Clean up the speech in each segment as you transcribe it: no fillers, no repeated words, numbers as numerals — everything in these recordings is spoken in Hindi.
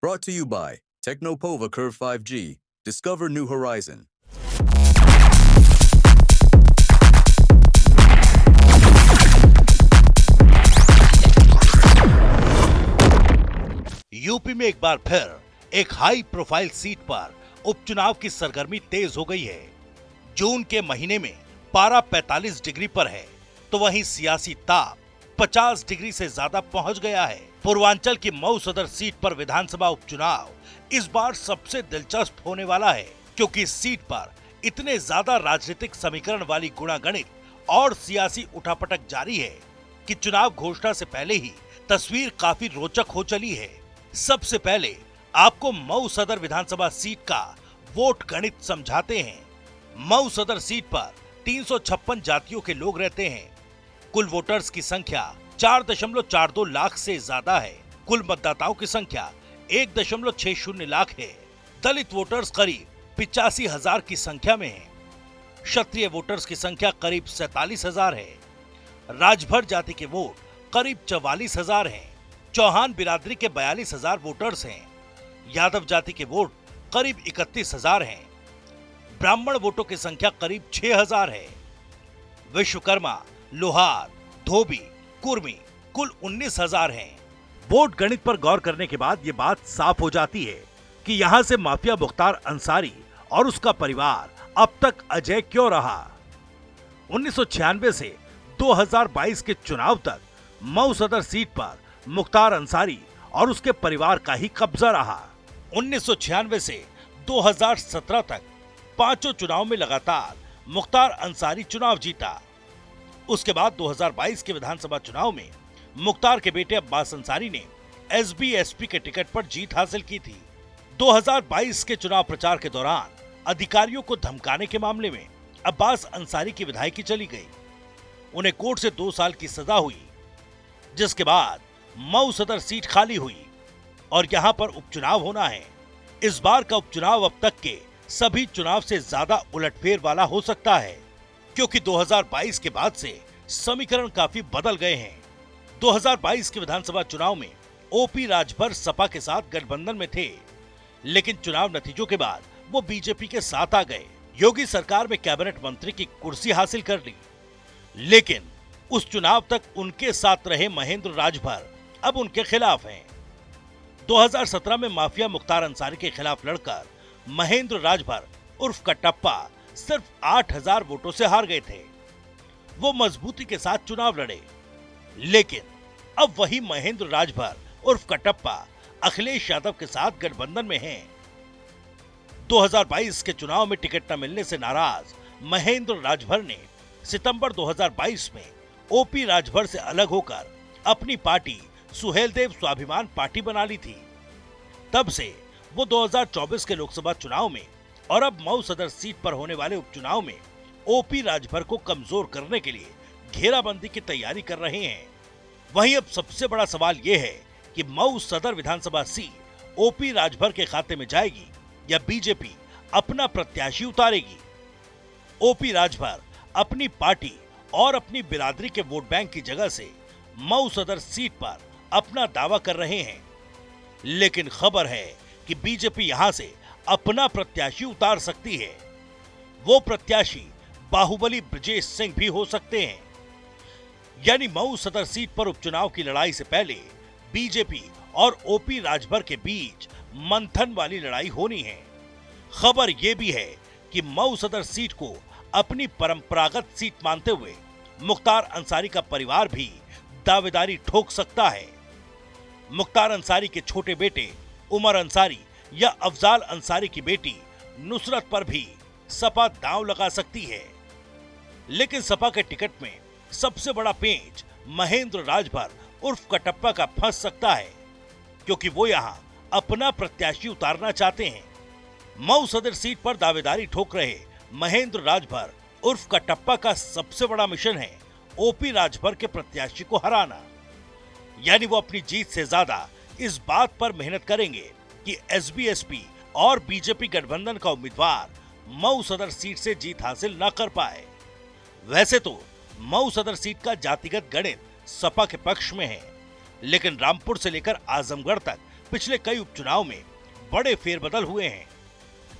Brought to you by Technopova Curve 5G. Discover new horizon. UP में एक बार फिर एक हाई प्रोफाइल सीट पर उपचुनाव की सरगर्मी तेज हो गई है। जून के महीने में पारा 45 डिग्री पर है, तो वहीं सियासी ताप 50 डिग्री से ज्यादा पहुंच गया है। पूर्वांचल की मऊ सदर सीट पर विधानसभा उपचुनाव इस बार सबसे दिलचस्प होने वाला है, क्योंकि इस सीट पर इतने ज्यादा राजनीतिक समीकरण वाली गुणागणित और सियासी उठापटक जारी है कि चुनाव घोषणा से पहले ही तस्वीर काफी रोचक हो चली है। सबसे पहले आपको मऊ सदर विधानसभा सीट का वोट गणित समझाते हैं। मऊ सदर सीट पर 356 जातियों के लोग रहते हैं। कुल वोटर्स की संख्या 4.42 लाख से ज्यादा है। कुल मतदाताओं की संख्या 1.60 लाख है। दलित वोटर्स करीब 85,000 की संख्या में है। क्षत्रिय वोटर्स की संख्या करीब 47,000 है। राजभर जाति के वोट करीब 44,000 हैं। चौहान बिरादरी के 42,000 वोटर्स हैं। यादव जाति के वोट करीब 31,000 हैं। ब्राह्मण वोटों की संख्या करीब 6,000 है। विश्वकर्मा, लोहार, धोबी, कुर्मी कुल 19,000 हैं। वोट गणित पर गौर करने के बाद ये बात साफ हो जाती है कि यहाँ से माफिया मुख्तार अंसारी और उसका परिवार अब तक अजय क्यों रहा। 1996 से 2022 के चुनाव तक मऊ सदर सीट पर मुख्तार अंसारी और उसके परिवार का ही कब्जा रहा। 1996 से 2017 तक पांचों चुनाव में लगातार मुख्तार अंसारी चुनाव जीता। उसके बाद 2022 के विधानसभा चुनाव में मुख्तार के बेटे अब्बास अंसारी ने एसबी-एसपी के टिकट पर जीत हासिल की थी। 2022 के चुनाव प्रचार के दौरान अधिकारियों को धमकाने के मामले में अब्बास अंसारी की विधायकी चली गई। उन्हें कोर्ट से 2 साल की सजा हुई, जिसके बाद मऊ सदर सीट खाली हुई और यहां पर उपचुनाव होना है। इस बार का उपचुनाव अब तक के सभी चुनाव से ज्यादा उलटफेर वाला हो सकता है, क्योंकि 2022 के बाद से समीकरण काफी बदल गए हैं। 2022 के विधानसभा चुनाव में ओपी राजभर सपा के साथ गठबंधन में थे, लेकिन चुनाव नतीजों के बाद वो बीजेपी के साथ आ गए। योगी सरकार में कैबिनेट मंत्री की कुर्सी हासिल कर ली, लेकिन उस चुनाव तक उनके साथ रहे महेंद्र राजभर अब उनके खिलाफ हैं। 2017 में माफिया मुख्तार अंसारी के खिलाफ लड़कर महेंद्र राजभर उर्फ कटप्पा सिर्फ 8,000 वोटों से हार गए थे। वो मजबूती के साथ चुनाव लड़े, लेकिन अब वही महेंद्र राजभर उर्फ कटप्पा अखिलेश यादव के साथ गठबंधन में हैं। 2022 के चुनाव में टिकट न मिलने से नाराज महेंद्र राजभर ने सितंबर 2022 में ओपी राजभर से अलग होकर अपनी पार्टी सुहेलदेव स्वाभिमान पार्टी बना ली थी। तब से वो 2024 के लोकसभा चुनाव में और अब मऊ सदर सीट पर होने वाले उपचुनाव में ओपी राजभर को कमजोर करने के लिए घेराबंदी की तैयारी कर रहे हैं। वहीं अब सबसे बड़ा सवाल ये है कि मऊ सदर विधानसभा सीट ओपी राजभर के खाते में जाएगी या बीजेपी अपना प्रत्याशी उतारेगी। ओपी राजभर अपनी पार्टी और अपनी बिरादरी के वोट बैंक की जगह से मऊ सदर सीट पर अपना दावा कर रहे हैं, लेकिन खबर है कि बीजेपी यहां से अपना प्रत्याशी उतार सकती है। वो प्रत्याशी बाहुबली ब्रजेश सिंह भी हो सकते हैं। यानी मऊ सदर सीट पर उपचुनाव की लड़ाई से पहले बीजेपी और ओपी राजभर के बीच मंथन वाली लड़ाई होनी है। खबर यह भी है कि मऊ सदर सीट को अपनी परंपरागत सीट मानते हुए मुख्तार अंसारी का परिवार भी दावेदारी ठोक सकता है। मुख्तार अंसारी के छोटे बेटे उमर अंसारी या अफजाल अंसारी की बेटी नुसरत पर भी सपा दांव लगा सकती है, लेकिन सपा के टिकट में सबसे बड़ा पेंच महेंद्र राजभर उर्फ कटप्पा का फंस सकता है, क्योंकि वो यहां अपना प्रत्याशी उतारना चाहते हैं। मऊ सदर सीट पर दावेदारी ठोक रहे महेंद्र राजभर उर्फ कटप्पा का सबसे बड़ा मिशन है ओपी राजभर के प्रत्याशी को हराना। यानी वो अपनी जीत से ज्यादा इस बात पर मेहनत करेंगे कि एसबी-एसपी और बीजेपी गठबंधन का उम्मीदवार मऊ सदर सीट से जीत हासिल न कर पाए। वैसे तो मऊ सदर सीट का जातिगत गणित सपा के पक्ष में है, लेकिन रामपुर से लेकर आजमगढ़ तक पिछले कई उपचुनाव में बड़े फेरबदल हुए हैं।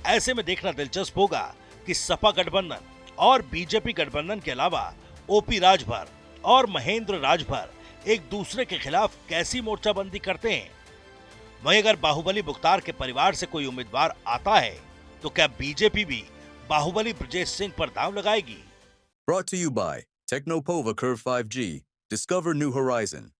ऐसे में देखना दिलचस्प होगा कि सपा गठबंधन और बीजेपी गठबंधन के अलावा ओपी राजभर और महेंद्र राजभर एक दूसरे के खिलाफ कैसी मोर्चाबंदी करते हैं। वहीं अगर बाहुबली मुख्तार के परिवार से कोई उम्मीदवार आता है तो क्या बीजेपी भी बाहुबली ब्रजेश सिंह पर दांव लगाएगी? Brought to you by Technopova Curve 5G. Discover new horizon.